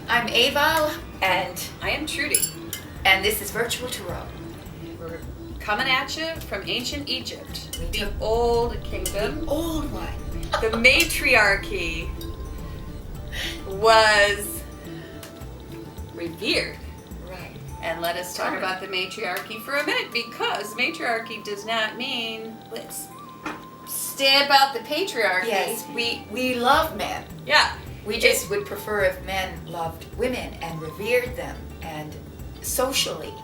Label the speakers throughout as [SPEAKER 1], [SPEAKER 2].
[SPEAKER 1] I'm Ava, and
[SPEAKER 2] I am Trudy.
[SPEAKER 1] And this is Virtual Tarot.
[SPEAKER 2] We're coming at you from ancient Egypt,
[SPEAKER 1] We
[SPEAKER 2] the
[SPEAKER 1] took
[SPEAKER 2] old kingdom.
[SPEAKER 1] the old one.
[SPEAKER 2] The matriarchy was revered.
[SPEAKER 1] Right.
[SPEAKER 2] And let us talk about the matriarchy for a minute, because matriarchy does not mean let's stamp out the patriarchy.
[SPEAKER 1] Yes, we love men.
[SPEAKER 2] Yeah.
[SPEAKER 1] We just would prefer if men loved women and revered them, and socially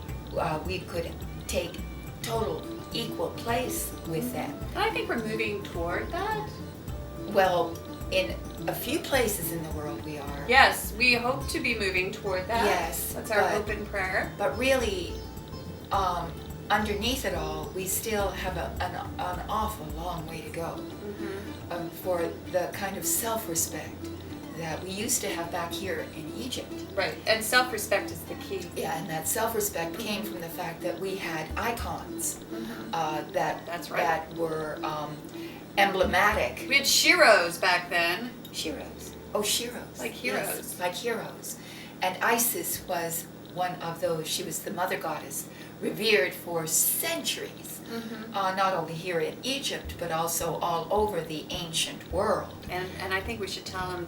[SPEAKER 1] we could take total equal place with them.
[SPEAKER 2] And I think we're moving toward that.
[SPEAKER 1] Well, in a few places in the world we are.
[SPEAKER 2] Yes, we hope to be moving toward that.
[SPEAKER 1] Yes,
[SPEAKER 2] That's our hope and prayer.
[SPEAKER 1] But really, underneath it all, we still have an awful long way to go for the kind of self-respect that we used to have back here in Egypt.
[SPEAKER 2] Right, and self-respect is the key.
[SPEAKER 1] Yeah, and that self-respect came from the fact that we had icons
[SPEAKER 2] That's right.
[SPEAKER 1] that were emblematic.
[SPEAKER 2] We had Shiros back then.
[SPEAKER 1] Shiros. Oh, Shiros.
[SPEAKER 2] Like heroes.
[SPEAKER 1] Yes, like heroes. And Isis was one of those. She was the mother goddess, revered for centuries, not only here in Egypt, but also all over the ancient world.
[SPEAKER 2] And I think we should tell them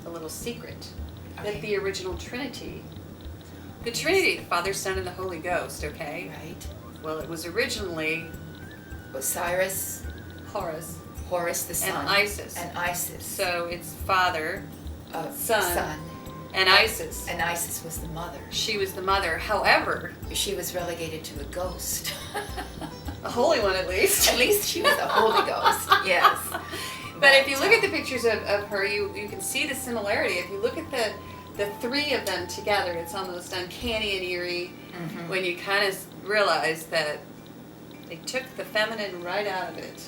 [SPEAKER 2] a little secret.
[SPEAKER 1] Okay.
[SPEAKER 2] That the original Trinity, the Trinity, the Father, Son, and the Holy Ghost, okay?
[SPEAKER 1] Right?
[SPEAKER 2] Well, it was originally
[SPEAKER 1] Osiris,
[SPEAKER 2] Horus
[SPEAKER 1] the sun,
[SPEAKER 2] and Isis.
[SPEAKER 1] and Isis.
[SPEAKER 2] So it's Father,
[SPEAKER 1] Son,
[SPEAKER 2] and Isis.
[SPEAKER 1] and Isis was the mother.
[SPEAKER 2] She was the mother. However,
[SPEAKER 1] She was relegated to a ghost.
[SPEAKER 2] a holy one at least.
[SPEAKER 1] At least she was a Holy Ghost. Yes.
[SPEAKER 2] But if you look at the pictures of her, you can see the similarity. If you look at the three of them together, it's almost uncanny and eerie when you kind of realize that they took the feminine right out of it.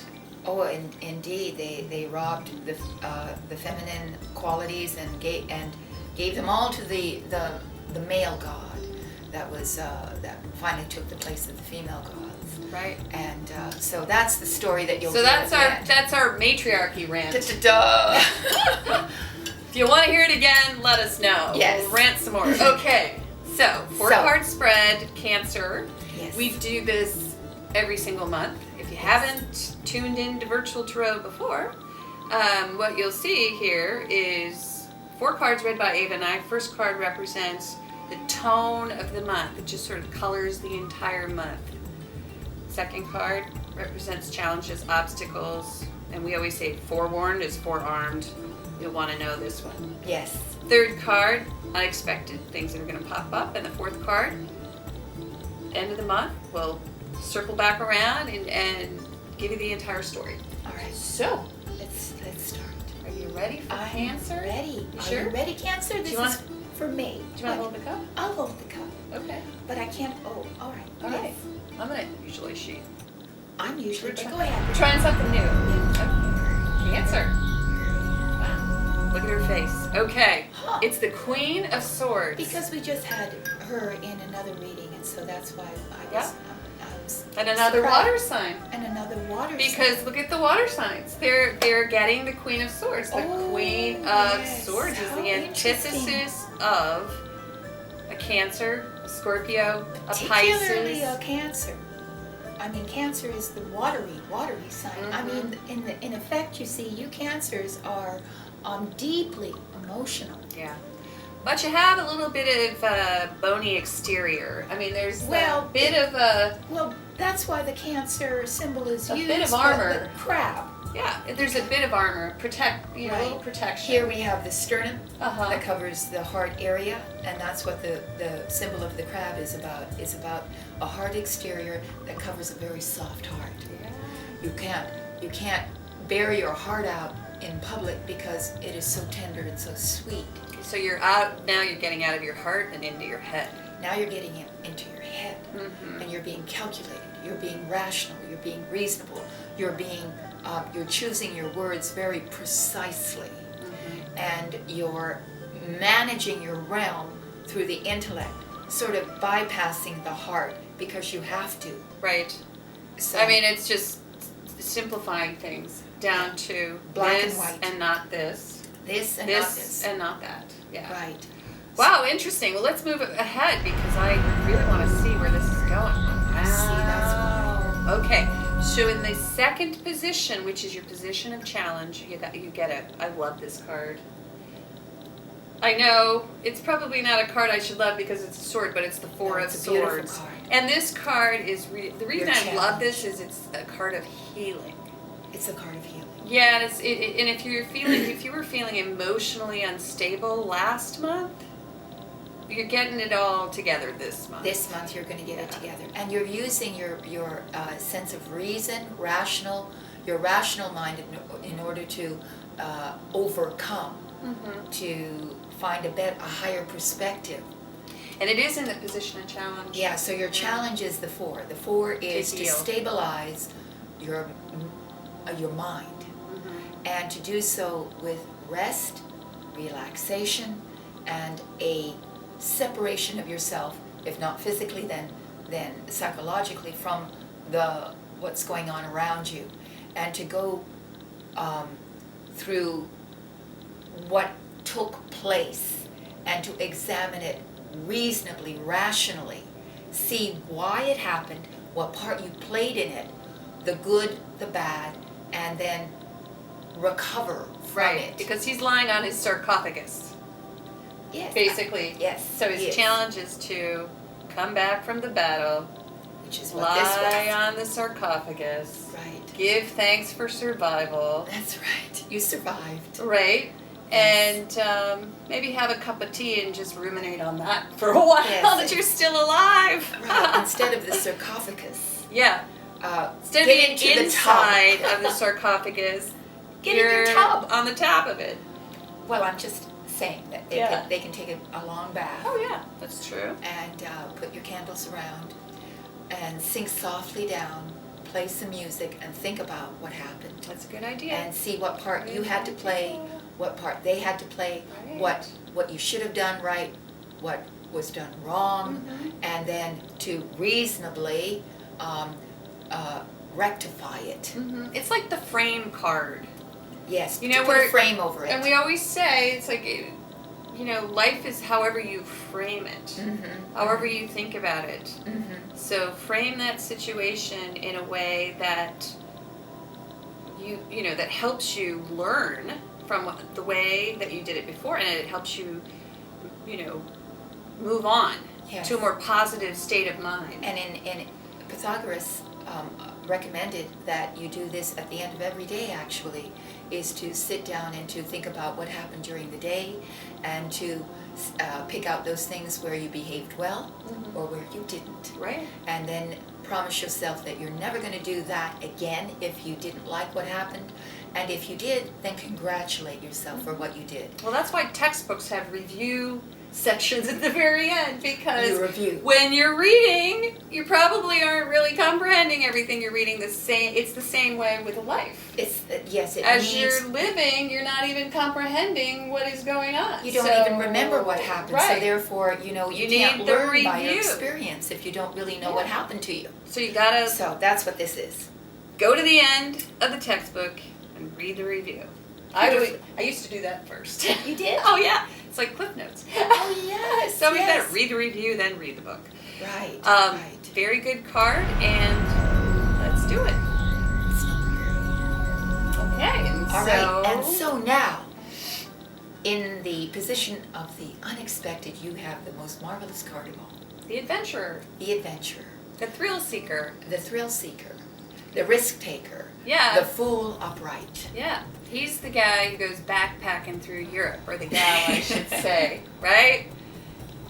[SPEAKER 1] Oh, indeed, they robbed the feminine qualities and gave them all to the male god that finally took the place of the female gods.
[SPEAKER 2] Right.
[SPEAKER 1] And so that's the story that you'll.
[SPEAKER 2] So that's our matriarchy rant.
[SPEAKER 1] Da-da-da.
[SPEAKER 2] If you want to hear it again, let us know.
[SPEAKER 1] Yes.
[SPEAKER 2] We'll rant some more. Okay. So, card spread, Cancer.
[SPEAKER 1] Yes.
[SPEAKER 2] We do this every single month. If you haven't tuned into Virtual Tarot before, what you'll see here is 4 cards read by Ava and I. First card represents the tone of the month. It just sort of colors the entire month. Second card represents challenges, obstacles, and we always say forewarned is forearmed. You'll want to know this one.
[SPEAKER 1] Yes.
[SPEAKER 2] Third card, unexpected things that are going to pop up. And the fourth card, end of the month, we'll circle back around and give you the entire story.
[SPEAKER 1] All right.
[SPEAKER 2] So,
[SPEAKER 1] Let's start.
[SPEAKER 2] are you ready for Cancer?
[SPEAKER 1] Ready.
[SPEAKER 2] You
[SPEAKER 1] Are
[SPEAKER 2] sure?
[SPEAKER 1] you ready, Cancer? This is for me.
[SPEAKER 2] Do you want to hold the cup?
[SPEAKER 1] I'll hold the cup,
[SPEAKER 2] Okay.
[SPEAKER 1] but I can't. Oh, all right.
[SPEAKER 2] All
[SPEAKER 1] Yes.
[SPEAKER 2] right. I'm going to usually sheet.
[SPEAKER 1] I'm usually.
[SPEAKER 2] We're
[SPEAKER 1] Go ahead.
[SPEAKER 2] We're trying something new. Okay. Cancer. Wow. Look at her face. Okay.
[SPEAKER 1] Huh.
[SPEAKER 2] It's the Queen of Swords.
[SPEAKER 1] Because we just had her in another reading, and so that's why I was.
[SPEAKER 2] And another
[SPEAKER 1] surprised.
[SPEAKER 2] water sign.
[SPEAKER 1] And another water.
[SPEAKER 2] Because
[SPEAKER 1] sign.
[SPEAKER 2] look at the water signs. They're getting the Queen of Swords. The Queen of
[SPEAKER 1] yes.
[SPEAKER 2] Swords is
[SPEAKER 1] How
[SPEAKER 2] the antithesis of a Cancer, a Scorpio, a
[SPEAKER 1] particularly
[SPEAKER 2] Pisces.
[SPEAKER 1] a Cancer. I mean, Cancer is the watery sign. I mean, in effect, you see, you Cancers are deeply emotional.
[SPEAKER 2] Yeah. But you have a little bit of a bony exterior. I mean, there's a bit of a...
[SPEAKER 1] Well, that's why the Cancer symbol is
[SPEAKER 2] A
[SPEAKER 1] used.
[SPEAKER 2] bit of
[SPEAKER 1] for
[SPEAKER 2] armor.
[SPEAKER 1] The crab.
[SPEAKER 2] Yeah, there's a bit of armor. A little protection.
[SPEAKER 1] Here we have the sternum
[SPEAKER 2] Uh-huh.
[SPEAKER 1] that covers the heart area, and that's what the symbol of the crab is about. It's about a hard exterior that covers a very soft heart.
[SPEAKER 2] Yeah.
[SPEAKER 1] You can't bear your heart out in public because it is so tender and so sweet.
[SPEAKER 2] So you're getting out of your heart and into your head.
[SPEAKER 1] Now you're getting it into your head, and you're being calculated. You're being rational. You're being reasonable. You're choosing your words very precisely, and you're managing your realm through the intellect, sort of bypassing the heart because you have to.
[SPEAKER 2] Right.
[SPEAKER 1] So,
[SPEAKER 2] I mean, it's just simplifying things down to
[SPEAKER 1] Black and
[SPEAKER 2] this
[SPEAKER 1] white.
[SPEAKER 2] and not this.
[SPEAKER 1] this and
[SPEAKER 2] This
[SPEAKER 1] not this.
[SPEAKER 2] and not that. Yeah.
[SPEAKER 1] Right.
[SPEAKER 2] Wow, interesting. Well, let's move ahead because I really want to see where this is going. Wow.
[SPEAKER 1] See, that's why.
[SPEAKER 2] Okay. So in the second position, which is your position of challenge, you get it. I love this card. I know it's probably not a card I should love because it's a sword, but it's the Four of
[SPEAKER 1] It's a beautiful
[SPEAKER 2] Swords.
[SPEAKER 1] card.
[SPEAKER 2] And this card is the reason
[SPEAKER 1] Your
[SPEAKER 2] I love
[SPEAKER 1] challenge.
[SPEAKER 2] this is it's a card of healing.
[SPEAKER 1] It's a card of healing.
[SPEAKER 2] Yeah, and and if you were feeling emotionally unstable last month, you're getting it all together this month.
[SPEAKER 1] This month you're going to get it together, and you're using your sense of reason, your rational mind in order to overcome, to find a higher perspective.
[SPEAKER 2] And it is in the position of challenge.
[SPEAKER 1] Yeah. So your challenge is the four. The four is to
[SPEAKER 2] heal.
[SPEAKER 1] stabilize your mind, and to do so with rest, relaxation, and a separation of yourself, if not physically, then psychologically, from what's going on around you, and to go through what took place and to examine it reasonably, rationally, see why it happened, what part you played in it, the good, the bad, and then recover from it.
[SPEAKER 2] Because he's lying on his sarcophagus.
[SPEAKER 1] Yes.
[SPEAKER 2] Basically.
[SPEAKER 1] Yes.
[SPEAKER 2] So his
[SPEAKER 1] yes.
[SPEAKER 2] challenge is to come back from the battle,
[SPEAKER 1] Which is what this
[SPEAKER 2] lie
[SPEAKER 1] was.
[SPEAKER 2] on the sarcophagus,
[SPEAKER 1] Right.
[SPEAKER 2] give thanks for survival,
[SPEAKER 1] That's right. You survived.
[SPEAKER 2] right?
[SPEAKER 1] Yes.
[SPEAKER 2] And maybe have a cup of tea and just ruminate on that for a while
[SPEAKER 1] Yes.
[SPEAKER 2] that you're still alive.
[SPEAKER 1] Right. Instead of the sarcophagus.
[SPEAKER 2] Yeah. Instead of
[SPEAKER 1] Get
[SPEAKER 2] being
[SPEAKER 1] into the
[SPEAKER 2] inside
[SPEAKER 1] tub.
[SPEAKER 2] of the sarcophagus,
[SPEAKER 1] Get in your
[SPEAKER 2] you're
[SPEAKER 1] tub.
[SPEAKER 2] on the top of it.
[SPEAKER 1] Well, I'm just saying that they can take a long bath.
[SPEAKER 2] Oh yeah, that's true.
[SPEAKER 1] And put your candles around and sink softly down, play some music, and think about what happened.
[SPEAKER 2] That's a good idea.
[SPEAKER 1] And see what part you had to play, what part they had to play,
[SPEAKER 2] Right.
[SPEAKER 1] what you should have done right, what was done wrong, and then to reasonably rectify it.
[SPEAKER 2] It's like the frame card.
[SPEAKER 1] Yes,
[SPEAKER 2] You know,
[SPEAKER 1] to put a
[SPEAKER 2] we're-
[SPEAKER 1] frame over it.
[SPEAKER 2] And we always say, it's like, life is however you frame it, however you think about it. So frame that situation in a way that that helps you learn from the way that you did it before, and it helps you, move on
[SPEAKER 1] Yes.
[SPEAKER 2] to a more positive state of mind.
[SPEAKER 1] And in Pythagoras recommended that you do this at the end of every day, actually, is to sit down and to think about what happened during the day, and to pick out those things where you behaved well or where you didn't.
[SPEAKER 2] Right.
[SPEAKER 1] And then promise yourself that you're never going to do that again if you didn't like what happened. And if you did, then congratulate yourself for what you did.
[SPEAKER 2] Well, that's why textbooks have review sections at the very end, because
[SPEAKER 1] You review.
[SPEAKER 2] when you're reading, you probably aren't really comprehending everything you're reading. It's the same way with life.
[SPEAKER 1] It's yes, it
[SPEAKER 2] As
[SPEAKER 1] means
[SPEAKER 2] you're living, you're not even comprehending what is going on.
[SPEAKER 1] you don't
[SPEAKER 2] So-
[SPEAKER 1] even remember what happened.
[SPEAKER 2] Right.
[SPEAKER 1] So therefore, you
[SPEAKER 2] You
[SPEAKER 1] can't
[SPEAKER 2] need the
[SPEAKER 1] learn by your
[SPEAKER 2] review.
[SPEAKER 1] experience if you don't really know what happened to you.
[SPEAKER 2] So you gotta
[SPEAKER 1] So that's what this is.
[SPEAKER 2] go to the end of the textbook and read the review. I used to do that first.
[SPEAKER 1] You did?
[SPEAKER 2] Oh yeah, it's like Cliff Notes.
[SPEAKER 1] Oh yes.
[SPEAKER 2] So we
[SPEAKER 1] yes.
[SPEAKER 2] better read the review, then read the book.
[SPEAKER 1] Right.
[SPEAKER 2] Right.
[SPEAKER 1] Right.
[SPEAKER 2] Very good card, and let's do it.
[SPEAKER 1] It's not
[SPEAKER 2] Okay, and
[SPEAKER 1] All
[SPEAKER 2] so
[SPEAKER 1] right. And so now, in the position of the unexpected, you have the most marvelous card of all:
[SPEAKER 2] the adventurer,
[SPEAKER 1] the adventurer,
[SPEAKER 2] the thrill seeker.
[SPEAKER 1] the thrill seeker, the risk taker,
[SPEAKER 2] Yeah.
[SPEAKER 1] the fool upright.
[SPEAKER 2] Yeah, he's the guy who goes backpacking through Europe, or the gal, I should say, right?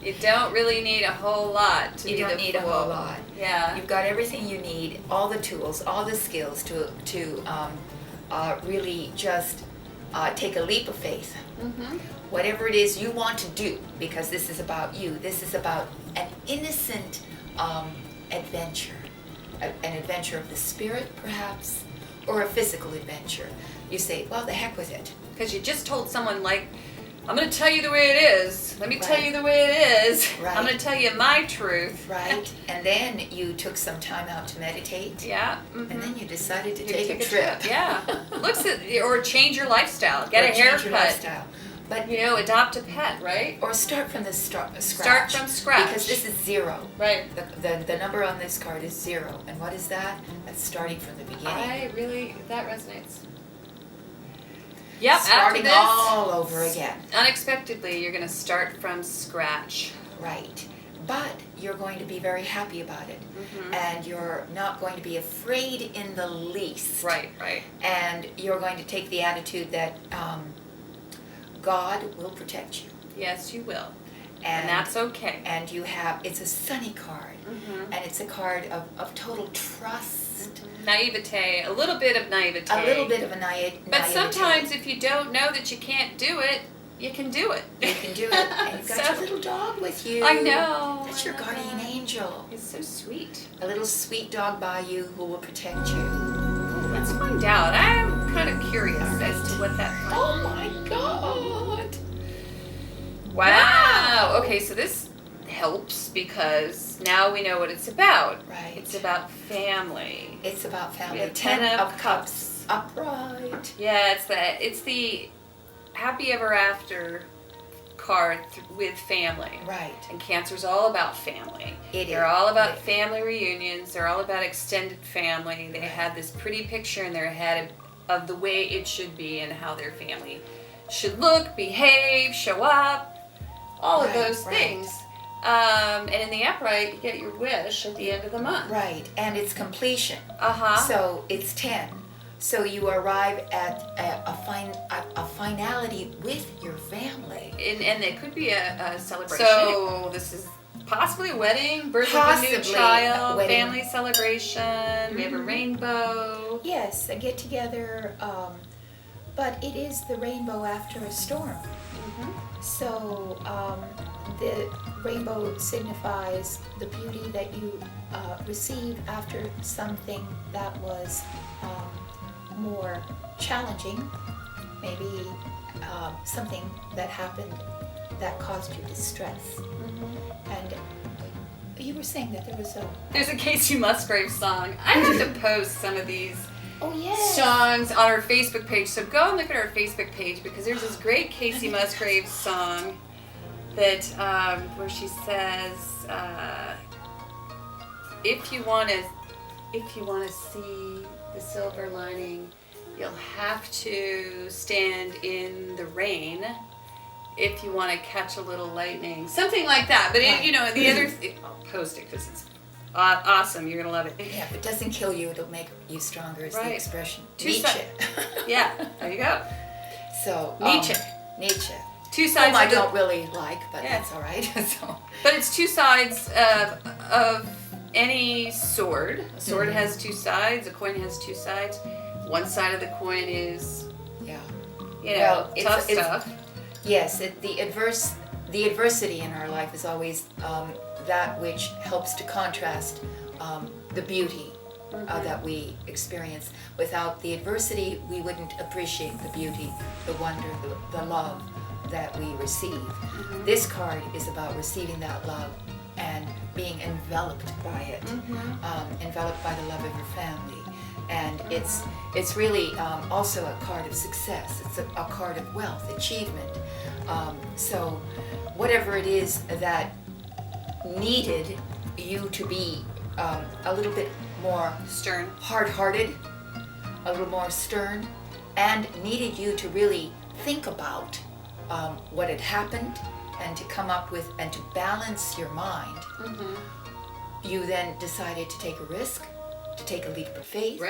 [SPEAKER 2] You don't really need a whole lot to
[SPEAKER 1] You
[SPEAKER 2] be
[SPEAKER 1] don't
[SPEAKER 2] the
[SPEAKER 1] need a
[SPEAKER 2] fool.
[SPEAKER 1] whole lot.
[SPEAKER 2] Yeah.
[SPEAKER 1] You've got everything you need, all the tools, all the skills to really just take a leap of faith.
[SPEAKER 2] Mm-hmm.
[SPEAKER 1] Whatever it is you want to do, because this is about you. This is about an innocent adventure, an adventure of the spirit, perhaps, or a physical adventure. You say, well, the heck with it.
[SPEAKER 2] Because you just told someone, like, I'm going to tell you the way it is. Let me tell
[SPEAKER 1] Right.
[SPEAKER 2] you the way it is.
[SPEAKER 1] Right.
[SPEAKER 2] I'm going to tell you my truth.
[SPEAKER 1] Right? And then you took some time out to meditate,
[SPEAKER 2] Yeah. Mm-hmm.
[SPEAKER 1] and then you decided to
[SPEAKER 2] You
[SPEAKER 1] take a
[SPEAKER 2] took
[SPEAKER 1] trip.
[SPEAKER 2] Yeah. Or change your lifestyle. Get
[SPEAKER 1] Or
[SPEAKER 2] a
[SPEAKER 1] change
[SPEAKER 2] haircut.
[SPEAKER 1] your lifestyle. But
[SPEAKER 2] adopt a pet, right?
[SPEAKER 1] or start from the scratch.
[SPEAKER 2] Start from scratch.
[SPEAKER 1] Because this is 0.
[SPEAKER 2] Right.
[SPEAKER 1] The number on this card is 0. And what is that? That's starting from the beginning.
[SPEAKER 2] That resonates. Yep,
[SPEAKER 1] Starting
[SPEAKER 2] after this,
[SPEAKER 1] all over again.
[SPEAKER 2] Unexpectedly, you're going to start from scratch.
[SPEAKER 1] Right. But you're going to be very happy about it. And you're not going to be afraid in the least.
[SPEAKER 2] Right.
[SPEAKER 1] And you're going to take the attitude that God will protect you.
[SPEAKER 2] Yes, you will. And that's okay.
[SPEAKER 1] And it's a sunny card. And it's a card of total trust.
[SPEAKER 2] Naivete, a little bit of naivete.
[SPEAKER 1] A little bit of a naivete.
[SPEAKER 2] But sometimes if you don't know that you can't do it, you can do it.
[SPEAKER 1] You can do it. And you've got your little dog with you.
[SPEAKER 2] I know.
[SPEAKER 1] That's your guardian angel.
[SPEAKER 2] It's so sweet.
[SPEAKER 1] A little sweet dog by you who will protect you.
[SPEAKER 2] Let's find out. I'm kind of curious as to what that might be.
[SPEAKER 1] Oh my God.
[SPEAKER 2] Wow. Okay, so this helps because now we know what it's about.
[SPEAKER 1] Right.
[SPEAKER 2] It's about family.
[SPEAKER 1] It's about family.
[SPEAKER 2] We have
[SPEAKER 1] 10 of Cups. Upright.
[SPEAKER 2] Yeah, it's the happy ever after card with family.
[SPEAKER 1] Right.
[SPEAKER 2] And Cancer's all about family. They're all about family reunions. They're all about extended family. They have this pretty picture in their head of the way it should be and how their family should look, behave, show up, all of those things. And in the upright, you get your wish at the end of the month.
[SPEAKER 1] Right, and it's completion.
[SPEAKER 2] Uh-huh.
[SPEAKER 1] So it's 10. So you arrive at a finality with your family.
[SPEAKER 2] And it could be a celebration. So this is possibly a wedding, birth of a new
[SPEAKER 1] Possibly
[SPEAKER 2] child,
[SPEAKER 1] a wedding.
[SPEAKER 2] family celebration. We have a rainbow.
[SPEAKER 1] Yes, a get together, but it is the rainbow after a storm. So the rainbow signifies the beauty that you receive after something that was more challenging, maybe something that happened that caused you distress. And you were saying that
[SPEAKER 2] There's a Casey Musgrave song. I have to post some of these
[SPEAKER 1] yes.
[SPEAKER 2] songs on our Facebook page. So go and look at our Facebook page because there's this great Casey Musgrave song that where she says, if you want to see the silver lining, you'll have to stand in the rain. If you want to catch a little lightning, something like that. But the other, I'll post it because it's awesome. You're gonna love it.
[SPEAKER 1] Yeah, if it doesn't kill you, it'll make you stronger. Is the expression.
[SPEAKER 2] Nietzsche. Yeah, there you go.
[SPEAKER 1] So Nietzsche.
[SPEAKER 2] Two sides.
[SPEAKER 1] Whom I don't really like, but that's all right.
[SPEAKER 2] But it's two sides of any sword. A sword has two sides. A coin has two sides. One side of the coin is, tough stuff.
[SPEAKER 1] Yes, the adversity in our life is always that which helps to contrast the beauty that we experience. Without the adversity, we wouldn't appreciate the beauty, the wonder, the love that we receive. This card is about receiving that love and being enveloped by it, enveloped by the love of your family. And it's really also a card of success. It's a card of wealth, achievement. So whatever it is that needed you to be a little bit more
[SPEAKER 2] stern,
[SPEAKER 1] hard-hearted, a little more stern, and needed you to really think about what had happened and to come up with and to balance your mind. You then decided to take a risk, to take a leap of faith,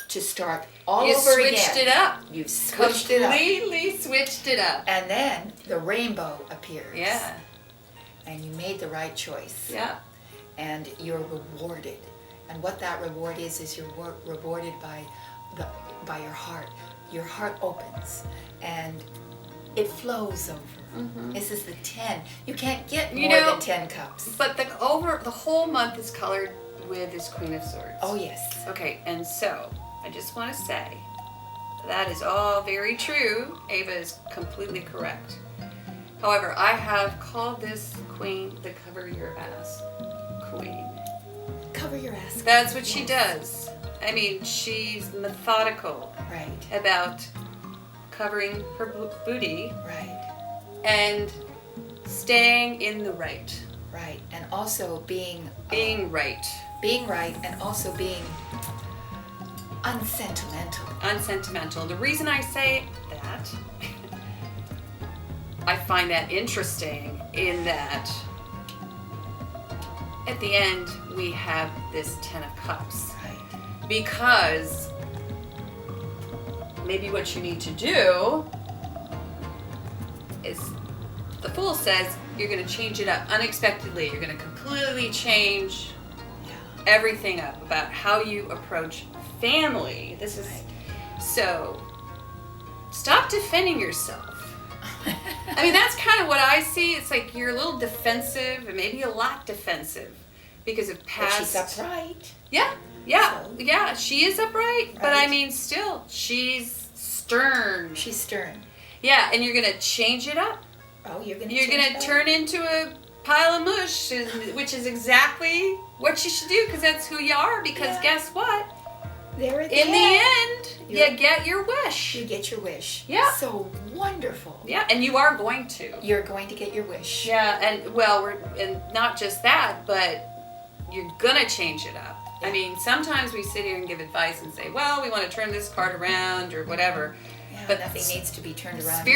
[SPEAKER 1] to start all over again.
[SPEAKER 2] You switched it up.
[SPEAKER 1] You switched it up.
[SPEAKER 2] Completely switched it up.
[SPEAKER 1] And then the rainbow appears.
[SPEAKER 2] Yeah.
[SPEAKER 1] And you made the right choice.
[SPEAKER 2] Yeah.
[SPEAKER 1] And you're rewarded. And what that reward is you're rewarded by your heart. Your heart opens and it flows over. This is the 10. You can't get more than 10 cups.
[SPEAKER 2] But the whole month is colored with this Queen of Swords.
[SPEAKER 1] Oh yes.
[SPEAKER 2] Okay, and so I just want to say that is all very true. Ava is completely correct. However, I have called this queen the cover your ass queen.
[SPEAKER 1] Cover your ass.
[SPEAKER 2] That's what she does. I mean, she's methodical
[SPEAKER 1] Right.
[SPEAKER 2] about covering her booty.
[SPEAKER 1] Right.
[SPEAKER 2] and staying in the right.
[SPEAKER 1] Right. And also being
[SPEAKER 2] Right.
[SPEAKER 1] Being right, and also being unsentimental.
[SPEAKER 2] Unsentimental. The reason I say that, I find that interesting in that at the end we have this 10 of Cups.
[SPEAKER 1] Right.
[SPEAKER 2] Because maybe what you need to do is, the Fool says, you're going to change it up unexpectedly. You're going to completely change everything up about how you approach family. This is so. Stop defending yourself. I mean, that's kind of what I see. It's like you're a little defensive, and maybe a lot defensive because of past.
[SPEAKER 1] But she's upright.
[SPEAKER 2] Yeah. She is upright,
[SPEAKER 1] Right.
[SPEAKER 2] but I mean, still, she's stern.
[SPEAKER 1] She's stern.
[SPEAKER 2] Yeah, and you're gonna change it up.
[SPEAKER 1] Oh, you're gonna.
[SPEAKER 2] You're gonna turn into a pile of mush, which is exactly what you should do, because that's who you are. Because guess what?
[SPEAKER 1] There at the
[SPEAKER 2] In
[SPEAKER 1] end.
[SPEAKER 2] the end, you get your wish.
[SPEAKER 1] You get your wish.
[SPEAKER 2] Yeah.
[SPEAKER 1] So wonderful.
[SPEAKER 2] Yeah, and you are going to.
[SPEAKER 1] You're going to get your wish.
[SPEAKER 2] Yeah, and and not just that, but you're gonna change it up. I mean, sometimes we sit here and give advice and say, well, we want to turn this card around or whatever.
[SPEAKER 1] Yeah,
[SPEAKER 2] but
[SPEAKER 1] nothing needs to be turned around.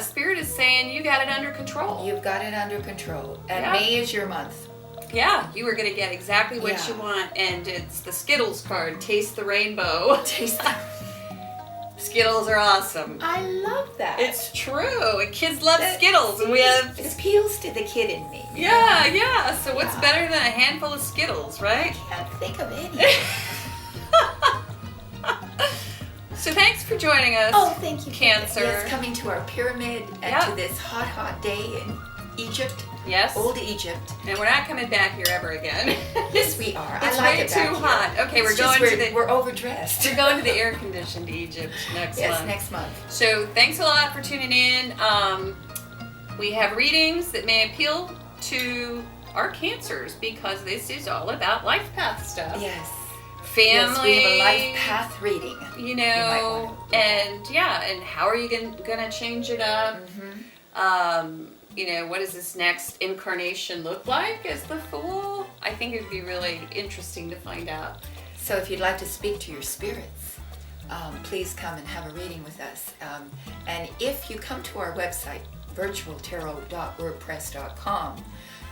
[SPEAKER 2] Spirit is saying you got it under control.
[SPEAKER 1] You've got it under control. And
[SPEAKER 2] Yeah.
[SPEAKER 1] May is your month.
[SPEAKER 2] Yeah, you are going to get exactly what you want. And it's the Skittles card, Taste the Rainbow.
[SPEAKER 1] Taste the...
[SPEAKER 2] Skittles are awesome.
[SPEAKER 1] I love that.
[SPEAKER 2] It's true. And kids love Skittles. And we have...
[SPEAKER 1] It appeals to the kid in me.
[SPEAKER 2] Yeah. So what's better than a handful of Skittles, right?
[SPEAKER 1] I can't think of any.
[SPEAKER 2] So thanks for joining us.
[SPEAKER 1] Oh, thank you,
[SPEAKER 2] Cancer.
[SPEAKER 1] Yes, coming to our pyramid and to this hot day in Egypt.
[SPEAKER 2] Yes.
[SPEAKER 1] Old Egypt.
[SPEAKER 2] And we're not coming back here ever again.
[SPEAKER 1] Yes, we are.
[SPEAKER 2] It's
[SPEAKER 1] I like
[SPEAKER 2] way
[SPEAKER 1] it back
[SPEAKER 2] too hot.
[SPEAKER 1] here.
[SPEAKER 2] Okay,
[SPEAKER 1] We're overdressed.
[SPEAKER 2] We're going to the air-conditioned Egypt next month.
[SPEAKER 1] Yes, next month.
[SPEAKER 2] So thanks a lot for tuning in. We have readings that may appeal to our cancers because this is all about life path stuff.
[SPEAKER 1] Yes.
[SPEAKER 2] Family.
[SPEAKER 1] Yes, we have a life path reading.
[SPEAKER 2] You know, and how are you gonna change it up?
[SPEAKER 1] Mm-hmm.
[SPEAKER 2] You know, what does this next incarnation look like as the Fool? I think it would be really interesting to find out.
[SPEAKER 1] So if you'd like to speak to your spirits, please come and have a reading with us. And if you come to our website, virtualtarot.wordpress.com,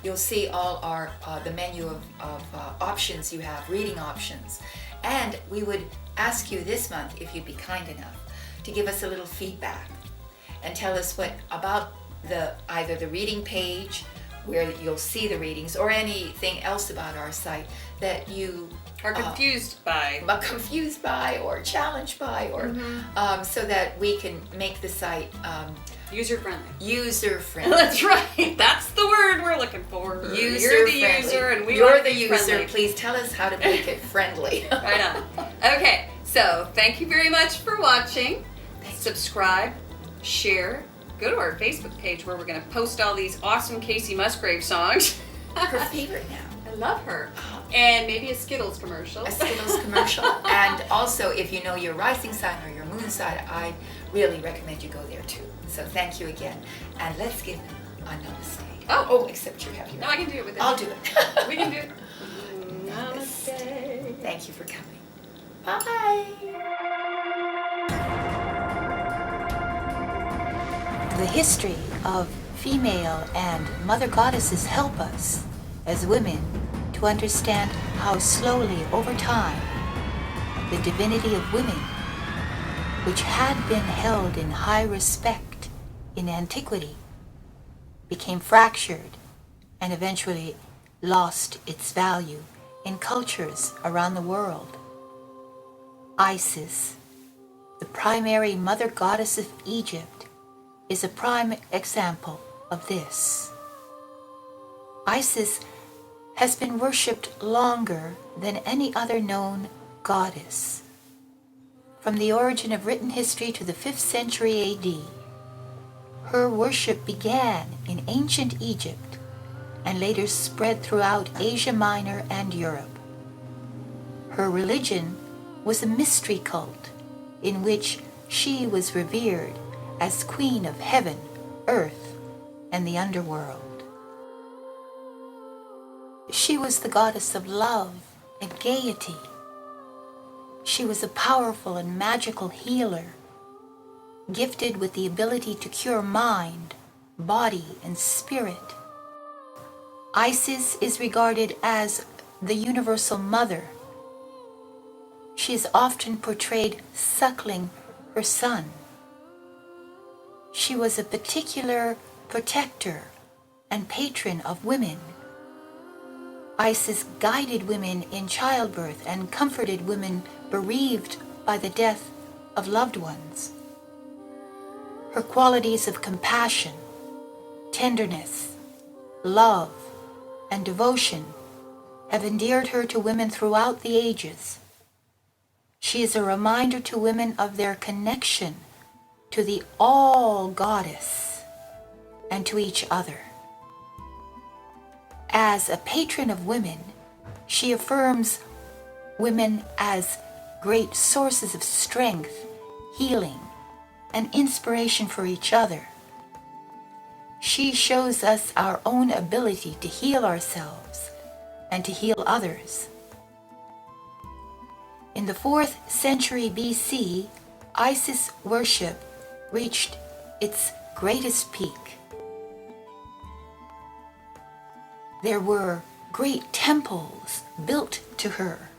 [SPEAKER 1] you'll see all our the menu of options you have, reading options. And we would ask you this month, if you'd be kind enough, to give us a little feedback and tell us what about either the reading page where you'll see the readings or anything else about our site that you
[SPEAKER 2] are confused by
[SPEAKER 1] or challenged by, or so that we can make the site user-friendly.
[SPEAKER 2] That's right. That's the word we're looking for.
[SPEAKER 1] You're the
[SPEAKER 2] user, and
[SPEAKER 1] you're the user.
[SPEAKER 2] Friendly.
[SPEAKER 1] Please tell us how to make it friendly.
[SPEAKER 2] Right on. Okay, so thank you very much for watching. Subscribe, share. Go to our Facebook page where we're going to post all these awesome Casey Musgrave songs.
[SPEAKER 1] Her favorite now.
[SPEAKER 2] I love her. And maybe a Skittles commercial.
[SPEAKER 1] A Skittles commercial. And also, if you know your rising sign or your moon sign, I really recommend you go there too. So thank you again. And let's give them a namaste. Oh, except you have your...
[SPEAKER 2] No, I can do it with it.
[SPEAKER 1] I'll do it.
[SPEAKER 2] We can do it.
[SPEAKER 1] Namaste. Thank you for coming. Bye. The history of female and mother goddesses help us as women to understand how slowly over time the divinity of women, which had been held in high respect in antiquity, became fractured and eventually lost its value in cultures around the world. Isis, the primary mother goddess of Egypt, is a prime example of this. Isis has been worshipped longer than any other known goddess. From the origin of written history to the 5th century AD, her worship began in ancient Egypt and later spread throughout Asia Minor and Europe. Her religion was a mystery cult in which she was revered as Queen of Heaven, Earth, and the underworld. She was the goddess of love and gaiety. She was a powerful and magical healer, gifted with the ability to cure mind, body, and spirit. Isis is regarded as the universal mother. She is often portrayed suckling her son. She was a particular protector and patron of women. Isis guided women in childbirth and comforted women bereaved by the death of loved ones. Her qualities of compassion, tenderness, love, and devotion have endeared her to women throughout the ages. She is a reminder to women of their connection to the All-Goddess and to each other. As a patron of women, she affirms women as great sources of strength, healing, and inspiration for each other. She shows us our own ability to heal ourselves and to heal others. In the 4th century BC, Isis worship reached its greatest peak. There were great temples built to her.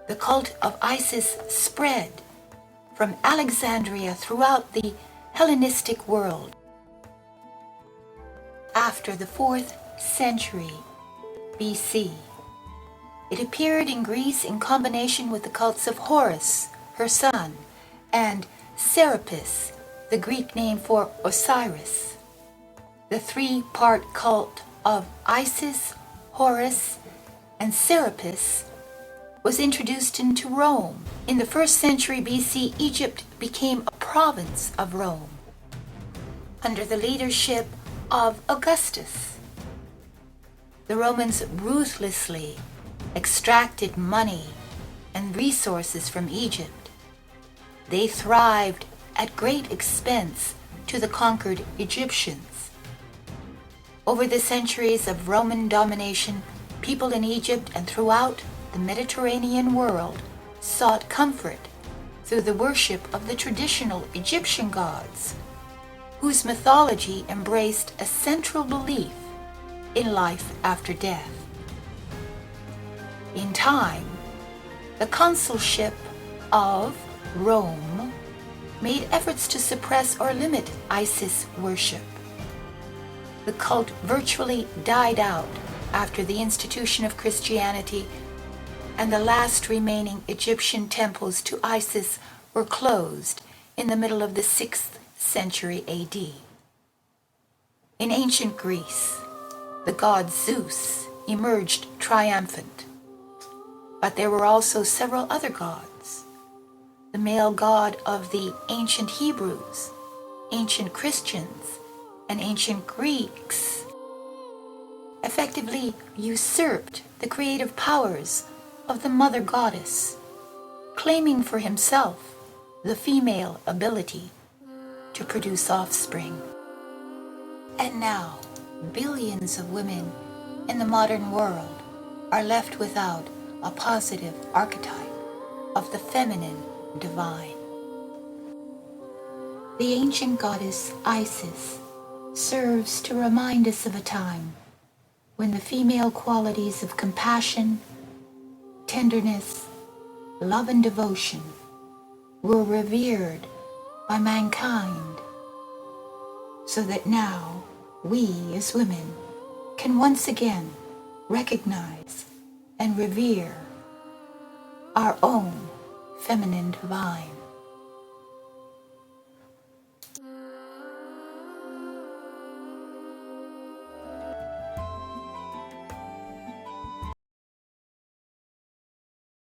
[SPEAKER 1] The cult of Isis spread from Alexandria throughout the Hellenistic world. After the 4th century BC, it appeared in Greece in combination with the cults of Horus, her son, and Serapis, the Greek name for Osiris. The three-part cult of Isis, Horus, and Serapis was introduced into Rome. In the 1st century BC, Egypt became a province of Rome under the leadership of Augustus. The Romans ruthlessly extracted money and resources from Egypt. They thrived at great expense to the conquered Egyptians. Over the centuries of Roman domination, people in Egypt and throughout the Mediterranean world sought comfort through the worship of the traditional Egyptian gods, whose mythology embraced a central belief in life after death. In time, the consulship of Rome made efforts to suppress or limit Isis worship. The cult virtually died out after the institution of Christianity, and the last remaining Egyptian temples to Isis were closed in the middle of the 6th century AD. In ancient Greece, the god Zeus emerged triumphant, but there were also several other gods. The male god of the ancient Hebrews, ancient Christians, and ancient Greeks effectively usurped the creative powers of the mother goddess, claiming for himself the female ability to produce offspring. And now, billions of women in the modern world are left without a positive archetype of the feminine divine. The ancient goddess Isis serves to remind us of a time when the female qualities of compassion, tenderness, love, and devotion were revered by mankind, so that now we as women can once again recognize and revere our own feminine divine.